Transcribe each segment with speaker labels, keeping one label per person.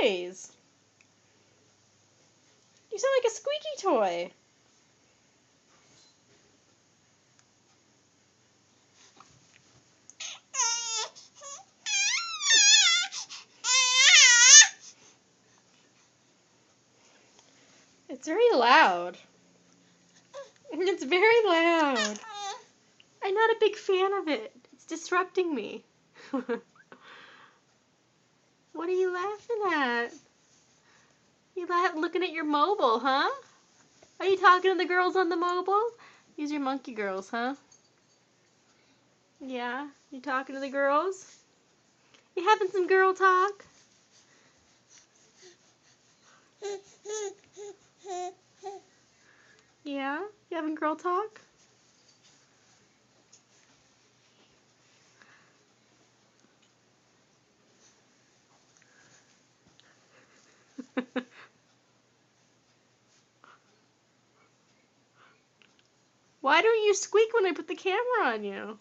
Speaker 1: noise? You sound like a squeaky toy. It's very loud. It's very loud. I'm not a big fan of it. It's disrupting me. What are you laughing at? You looking at your mobile, huh? Are you talking to the girls on the mobile? These are monkey girls, huh? Yeah? You talking to the girls? You having some girl talk? Yeah? You having girl talk? Why don't you squeak when I put the camera on you?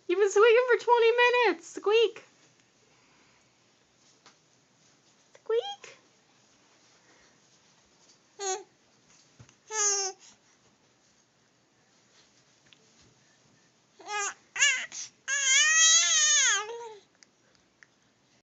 Speaker 1: You've been squeaking for 20 minutes. Squeak. Squeak.